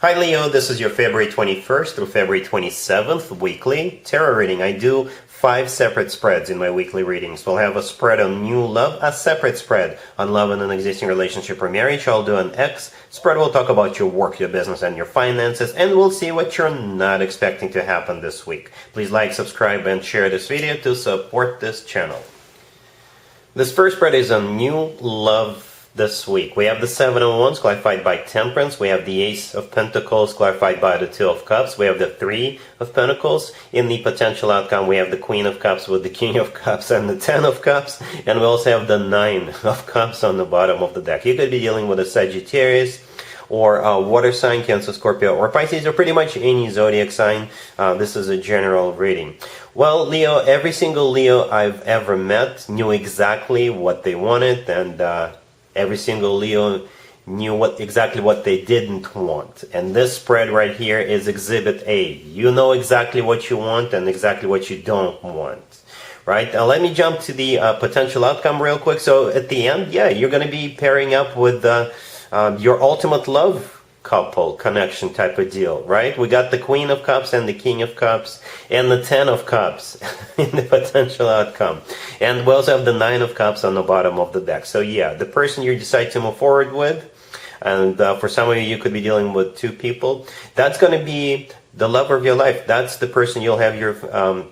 Hi Leo, this is your February 21st through February 27th weekly tarot reading. I do 5 separate spreads in my weekly readings. We'll have a spread on new love, a separate spread on love in an existing relationship or marriage. I'll do an X spread. We'll talk about your work, your business, and your finances, and we'll see what you're not expecting to happen this week. Please like, subscribe, and share this video to support this channel. This first spread is on new love this week. We have the Seven of Wands clarified by Temperance. We have the Ace of Pentacles clarified by the Two of Cups. We have the Three of Pentacles. In the potential outcome, we have the Queen of Cups with the King of Cups and the Ten of Cups. And we also have the Nine of Cups on the bottom of the deck. You could be dealing with a Sagittarius or a water sign, Cancer, Scorpio, or Pisces, or pretty much any zodiac sign. This is a general reading. Well, Leo, every single Leo I've ever met knew exactly what they wanted, and every single Leo knew exactly what they didn't want. And this spread right here is Exhibit A. You know exactly what you want and exactly what you don't want. Right? Now let me jump to the potential outcome real quick. So at the end, yeah, you're going to be pairing up with your ultimate love couple connection type of deal, right? We got the Queen of Cups and the King of Cups and the Ten of Cups in the potential outcome. And we also have the Nine of Cups on the bottom of the deck. So yeah, the person you decide to move forward with, and for some of you could be dealing with 2 people, that's going to be the lover of your life. That's the person you'll have your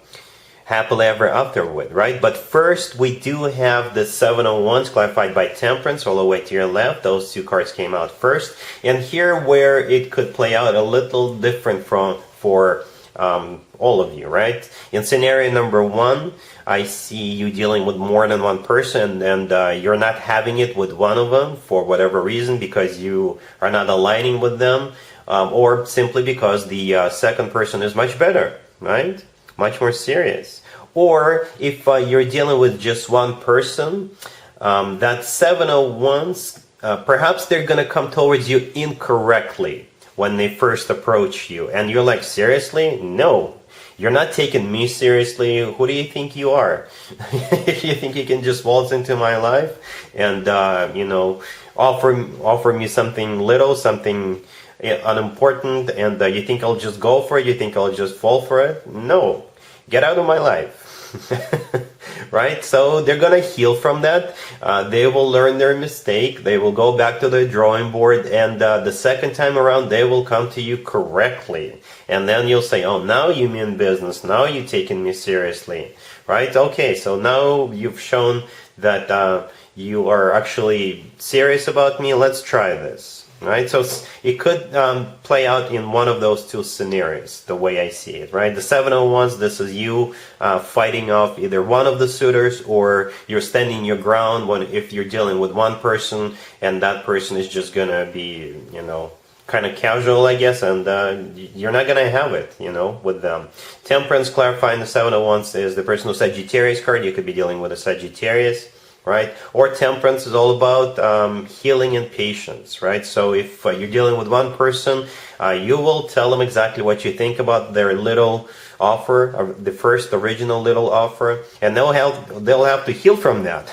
happily ever after with, right? But first, we do have the Seven of Wands clarified by Temperance all the way to your left. Those 2 cards came out first. And here where it could play out a little different for all of you, right? In scenario number 1, I see you dealing with more than one person, and you're not having it with one of them for whatever reason, because you are not aligning with them, or simply because the second person is much better, right? Much more serious. Or if you're dealing with just one person, that Seven of Wands, perhaps they're going to come towards you incorrectly when they first approach you. And you're like, seriously? No. You're not taking me seriously. Who do you think you are? You think you can just waltz into my life and, offer me something little, something unimportant, and you think I'll just go for it? You think I'll just fall for it? No. Get out of my life. Right? So they're going to heal from that. They will learn their mistake. They will go back to the drawing board. And the second time around, they will come to you correctly. And then you'll say, oh, now you mean business. Now you're taking me seriously. Right? Okay, so now you've shown that you are actually serious about me. Let's try this. Right, so it could play out in one of those 2 scenarios, the way I see it, right? The Seven of Wands, this is you fighting off either one of the suitors, or you're standing your ground if you're dealing with one person, and that person is just gonna be, kind of casual, I guess, and you're not gonna have it, with them. Temperance clarifying the Seven of Wands is the person who Sagittarius card. You could be dealing with a Sagittarius. Right? Or Temperance is all about healing and patience, right? So if you're dealing with one person, you will tell them exactly what you think about their little offer, or the first original little offer, and they'll have to heal from that,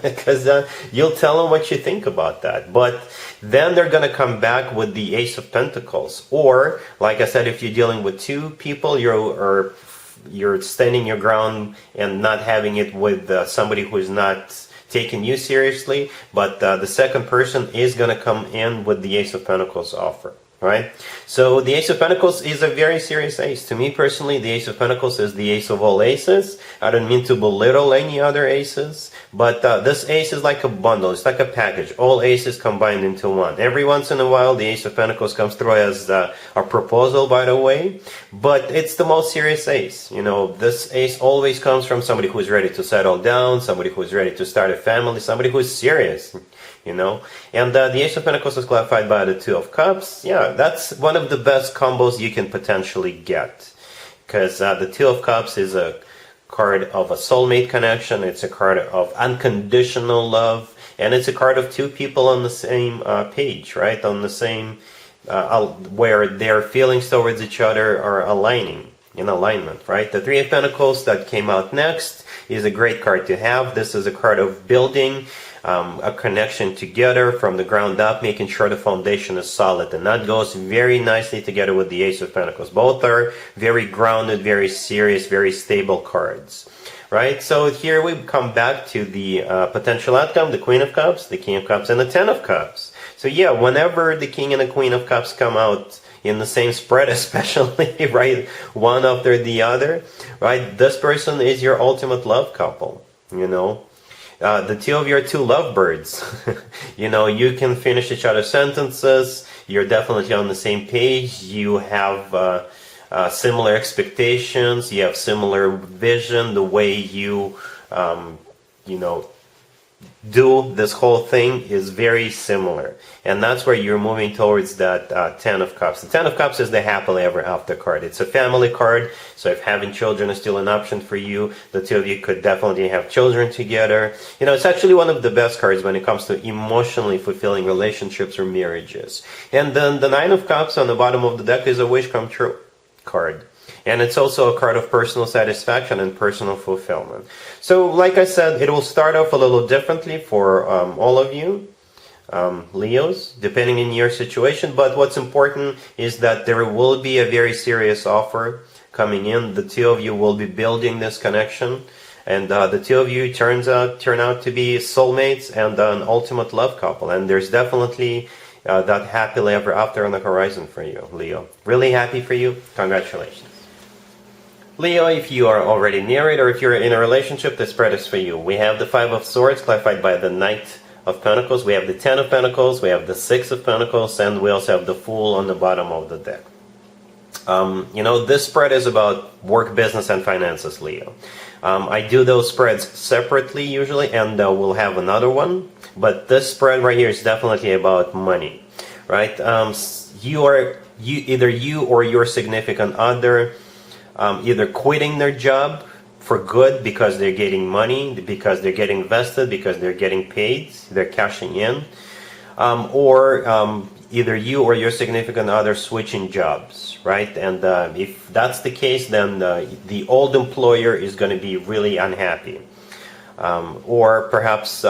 because you'll tell them what you think about that. But then they're going to come back with the Ace of Pentacles, or like I said, if you're dealing with 2 people, you're standing your ground and not having it with somebody who is not taking you seriously, but the second person is going to come in with the Ace of Pentacles offer, right? So the Ace of Pentacles is a very serious ace. To me personally, the Ace of Pentacles is the ace of all aces. I don't mean to belittle any other aces, but this ace is like a bundle. It's like a package. All aces combined into one. Every once in a while, the Ace of Pentacles comes through as a proposal, by the way, but it's the most serious ace. This ace always comes from somebody who's ready to settle down, somebody who's ready to start a family, somebody who's serious. And the Ace of Pentacles is clarified by the Two of Cups. Yeah, that's one of the best combos you can potentially get, because the Two of Cups is a card of a soulmate connection. It's a card of unconditional love, and it's a card of 2 people on the same page, right? On the same where their feelings towards each other are aligning, in alignment, right? The Three of Pentacles that came out next is a great card to have. This is a card of building a connection together from the ground up, making sure the foundation is solid. And that goes very nicely together with the Ace of Pentacles. Both are very grounded, very serious, very stable cards. Right? So here we come back to the potential outcome, the Queen of Cups, the King of Cups, and the Ten of Cups. So yeah, whenever the King and the Queen of Cups come out in the same spread, especially, right, one after the other, right, this person is your ultimate love couple, you know. The two of you are two lovebirds. You know, you can finish each other's sentences. You're definitely on the same page. You have similar expectations. You have similar vision. The way you, you know, do this whole thing is very similar. And that's where you're moving towards that Ten of Cups. The Ten of Cups is the happily ever after card. It's a family card, so if having children is still an option for you, the two of you could definitely have children together. You know, it's actually one of the best cards when it comes to emotionally fulfilling relationships or marriages. And then the Nine of Cups on the bottom of the deck is a wish come true card. And it's also a card of personal satisfaction and personal fulfillment. So, like I said, it will start off a little differently for all of you, Leos, depending on your situation. But what's important is that there will be a very serious offer coming in. The two of you will be building this connection. And the two of you turn out to be soulmates and an ultimate love couple. And there's definitely that happily ever after on the horizon for you, Leo. Really happy for you. Congratulations. Leo, if you are already married or if you're in a relationship, the spread is for you. We have the Five of Swords clarified by the Knight of Pentacles. We have the Ten of Pentacles. We have the Six of Pentacles. And we also have the Fool on the bottom of the deck. You know, this spread is about work, business, and finances, Leo. I do those spreads separately usually, and we'll have another one. But this spread right here is definitely about money, right? Either you or your significant other either quitting their job for good because they're getting money, because they're getting vested, because they're getting paid, they're cashing in, or either you or your significant other switching jobs, right? And if that's the case, then the old employer is going to be really unhappy. Or perhaps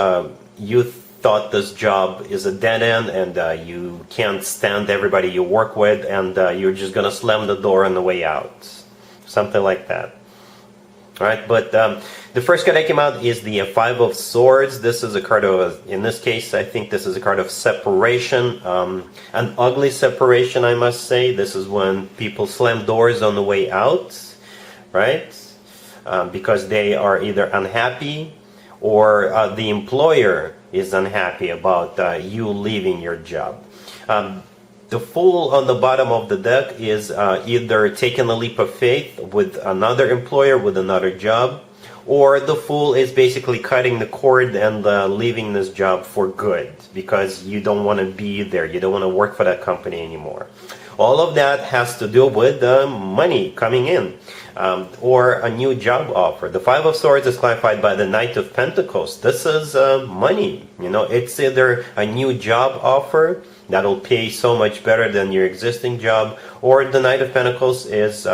you thought this job is a dead end and you can't stand everybody you work with, and you're just going to slam the door on the way out. Something like that. All right, but the first card that came out is the Five of Swords. This is a card of, in this case, I think this is a card of separation, an ugly separation, I must say. This is when people slam doors on the way out, right? Because they are either unhappy or the employer is unhappy about you leaving your job. The Fool on the bottom of the deck is either taking a leap of faith with another employer, with another job, or the Fool is basically cutting the cord and leaving this job for good because you don't want to be there, you don't want to work for that company anymore. All of that has to do with money coming in, or a new job offer. The Five of Swords is clarified by the Knight of Pentacles. This is money. You know, it's either a new job offer that'll pay so much better than your existing job, or the Knight of Pentacles is,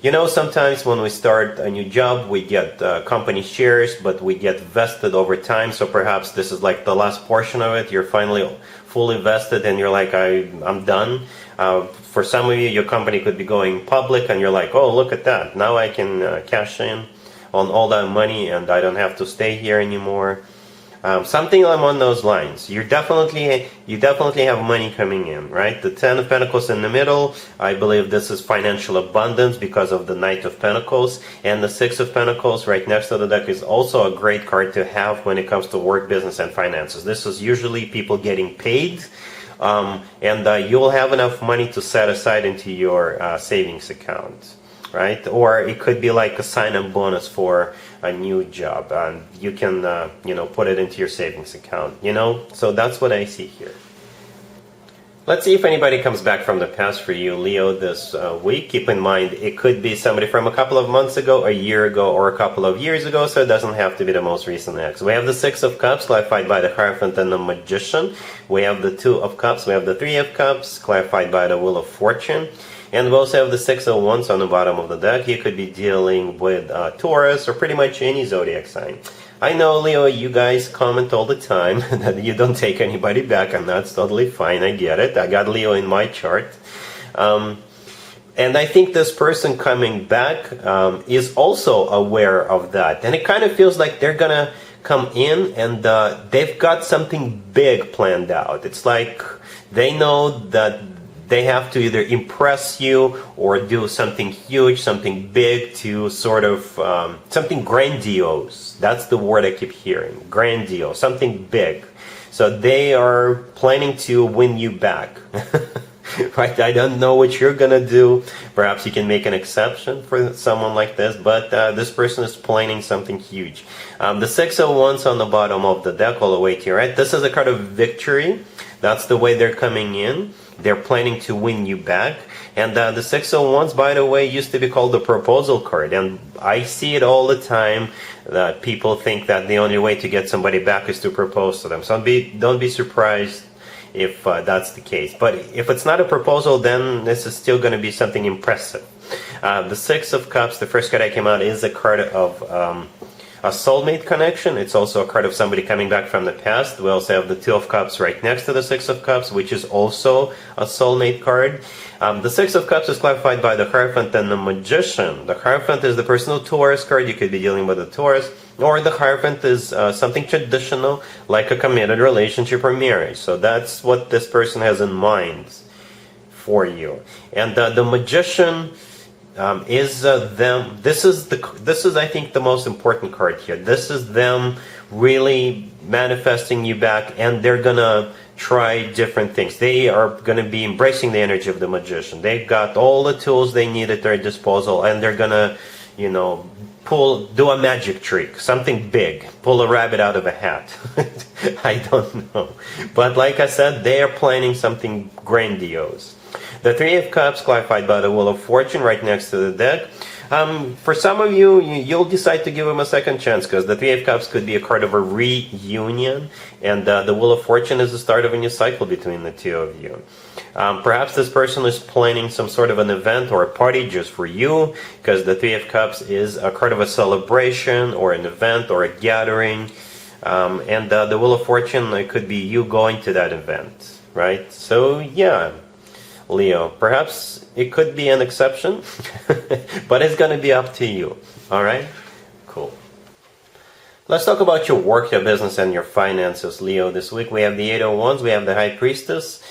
you know, sometimes when we start a new job, we get company shares, but we get vested over time. So perhaps this is like the last portion of it. You're finally fully vested and you're like, I'm done. For some of you, your company could be going public and you're like, oh, look at that. Now I can cash in on all that money and I don't have to stay here anymore. Something along those lines. You definitely have money coming in, right? The Ten of Pentacles in the middle, I believe this is financial abundance because of the Knight of Pentacles. And the Six of Pentacles right next to the deck is also a great card to have when it comes to work, business, and finances. This is usually people getting paid, and you'll have enough money to set aside into your savings account, right? Or it could be like a sign-up bonus for a new job, and you can you know, put it into your savings account, you know. So that's what I see here. Let's see if anybody comes back from the past for you, Leo, this week. Keep in mind, it could be somebody from a couple of months ago, a year ago, or a couple of years ago, so it doesn't have to be the most recent ex. We have the Six of Cups, clarified by the Hierophant and the Magician. We have the Two of Cups. We have the Three of Cups, clarified by the Wheel of Fortune. And we also have the Six of Wands on the bottom of the deck. You could be dealing with Taurus or pretty much any zodiac sign. I know, Leo, you guys comment all the time that you don't take anybody back, and that's totally fine. I get it. I got Leo in my chart. And I think this person coming back is also aware of that. And it kind of feels like they're going to come in and they've got something big planned out. It's like they know that they have to either impress you or do something huge, something big to sort of, something grandiose. That's the word I keep hearing, grandiose, something big. So they are planning to win you back. Right? I don't know what you're going to do. Perhaps you can make an exception for someone like this, but this person is planning something huge. The Six of Wands on the bottom of the deck all the way to your right. This is a card of victory. That's the way they're coming in. They're planning to win you back. And the Six of Wands, by the way, used to be called the proposal card. And I see it all the time that people think that the only way to get somebody back is to propose to them. So don't be surprised if that's the case. But if it's not a proposal, then this is still going to be something impressive. The Six of Cups, the first card that came out, is a card of a soulmate connection. It's also a card of somebody coming back from the past. We also have the Two of Cups right next to the Six of Cups, which is also a soulmate card. The Six of Cups is clarified by the Hierophant and the Magician. The Hierophant is the personal Taurus card. You could be dealing with a Taurus. Or the Hierophant is something traditional, like a committed relationship or marriage. So that's what this person has in mind for you. And the Magician is them. This is I think the most important card here. This is them really manifesting you back, and they're gonna try different things. They are gonna be embracing the energy of the Magician. They've got all the tools they need at their disposal, and they're gonna, you know, do a magic trick, something big, pull a rabbit out of a hat. I don't know, but like I said, they are planning something grandiose. The Three of Cups, clarified by the Wheel of Fortune, right next to the deck. For some of you, you'll decide to give them a second chance, because the Three of Cups could be a card of a reunion, and the Wheel of Fortune is the start of a new cycle between the two of you. Perhaps this person is planning some sort of an event or a party just for you, because the Three of Cups is a card of a celebration or an event or a gathering, and the Wheel of Fortune, it could be you going to that event, right? So yeah, Leo, perhaps it could be an exception, but it's going to be up to you. All right? Cool. Let's talk about your work, your business, and your finances, Leo. This week we have the Eight of Wands, we have the High Priestess,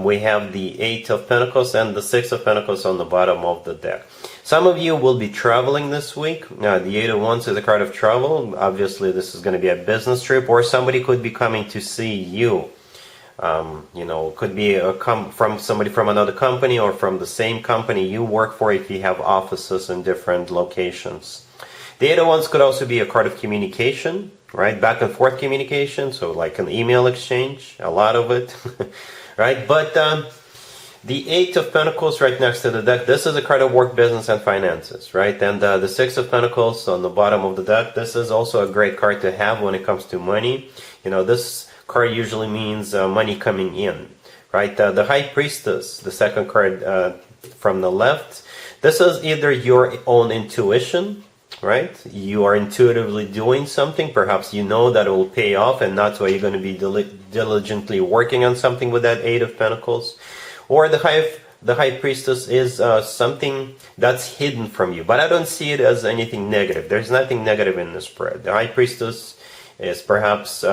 we have the Eight of Pentacles, and the Six of Pentacles on the bottom of the deck. Some of you will be traveling this week. The Eight of Wands is a card of travel. Obviously, this is going to be a business trip, or somebody could be coming to see you. You know, could be from somebody from another company or from the same company you work for if you have offices in different locations. The Eight of Wands could also be a card of communication, right? Back and forth communication, so like an email exchange, a lot of it, right? But the Eight of Pentacles right next to the deck, this is a card of work, business, and finances, right? And the Six of Pentacles on the bottom of the deck, this is also a great card to have when it comes to money. You know, this card usually means money coming in, right? The High Priestess, the second card from the left, this is either your own intuition, right? You are intuitively doing something, perhaps you know that it will pay off, and that's why you're going to be diligently working on something with that Eight of Pentacles. Or the High Priestess is something that's hidden from you, but I don't see it as anything negative. There's nothing negative in this spread. The High Priestess is perhaps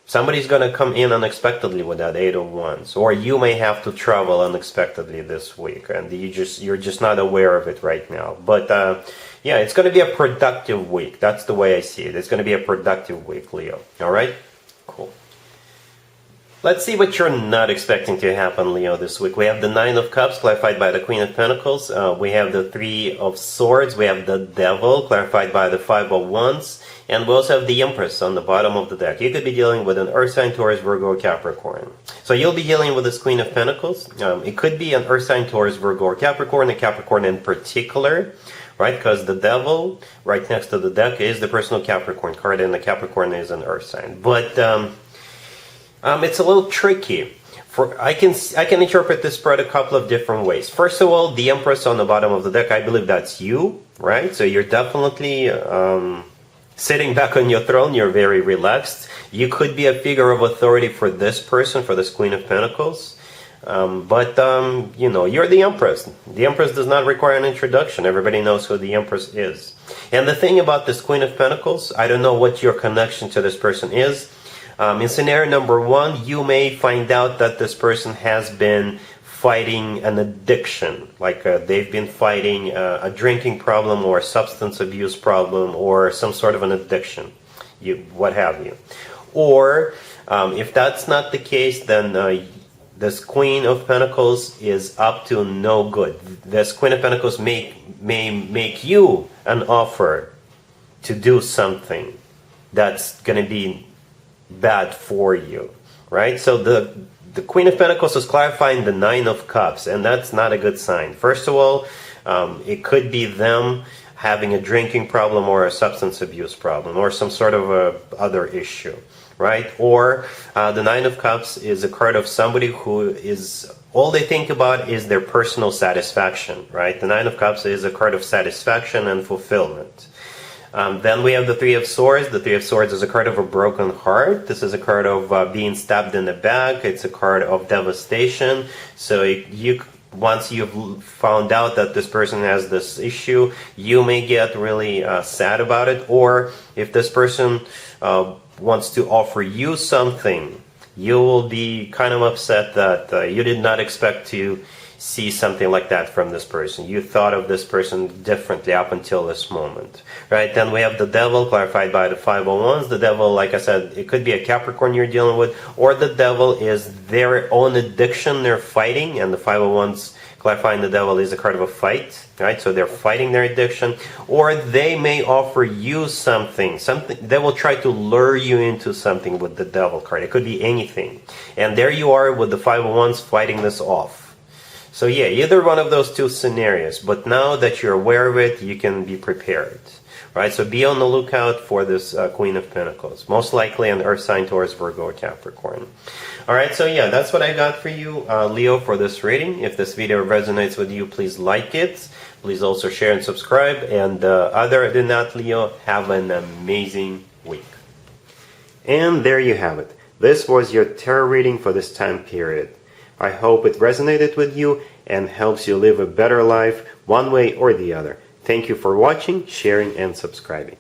somebody's going to come in unexpectedly with that Eight of Wands, or you may have to travel unexpectedly this week, and you're just not aware of it right now. But yeah, it's going to be a productive week. That's the way I see it. It's going to be a productive week, Leo. All right? Cool. Let's see what you're not expecting to happen, Leo, this week. We have the Nine of Cups, clarified by the Queen of Pentacles. We have the Three of Swords. We have the Devil, clarified by the Five of Wands. And we also have the Empress on the bottom of the deck. You could be dealing with an Earth sign, Taurus, Virgo, or Capricorn. So you'll be dealing with this Queen of Pentacles. It could be an Earth sign, Taurus, Virgo, or Capricorn, a Capricorn in particular, right? Because the Devil right next to the deck is the personal Capricorn card, and the Capricorn is an Earth sign. But it's a little tricky. I can interpret this spread a couple of different ways. First of all, the Empress on the bottom of the deck, I believe that's you, right? So you're definitely Sitting back on your throne, you're very relaxed. You could be a figure of authority for this person, for this Queen of Pentacles. You know, you're the Empress. The Empress does not require an introduction. Everybody knows who the Empress is. And the thing about this Queen of Pentacles, I don't know what your connection to this person is. In scenario number 1, you may find out that this person has been fighting an addiction, like they've been fighting a drinking problem or a substance abuse problem or some sort of an addiction, what have you. Or if that's not the case, then this Queen of Pentacles is up to no good. This Queen of Pentacles may make you an offer to do something that's going to be bad for you, right? So the Queen of Pentacles is clarifying the Nine of Cups, and that's not a good sign. First of all, it could be them having a drinking problem or a substance abuse problem or some sort of other issue, right? Or the Nine of Cups is a card of somebody who is, all they think about is their personal satisfaction, right? The Nine of Cups is a card of satisfaction and fulfillment. Then we have the Three of Swords. The Three of Swords is a card of a broken heart. This is a card of being stabbed in the back. It's a card of devastation. So once you've found out that this person has this issue, you may get really sad about it. Or if this person wants to offer you something, you will be kind of upset that you did not expect to see something like that from this person. You thought of this person differently up until this moment, right? Then we have the Devil, clarified by the Five of Wands. The Devil, like I said, it could be a Capricorn you're dealing with, or the Devil is their own addiction they're fighting, and the Five of Wands, clarifying the Devil, is a card of a fight, right? So they're fighting their addiction, or they may offer you something. They will try to lure you into something with the Devil card. It could be anything. And there you are with the Five of Wands fighting this off. So yeah, either one of those two scenarios, but now that you're aware of it, you can be prepared, right? So be on the lookout for this Queen of Pentacles, most likely an Earth sign, Taurus, Virgo, or Capricorn. All right, so yeah, that's what I got for you, Leo, for this reading. If this video resonates with you, please like it. Please also share and subscribe. And other than that, Leo, have an amazing week. And there you have it. This was your tarot reading for this time period. I hope it resonated with you and helps you live a better life one way or the other. Thank you for watching, sharing, and subscribing.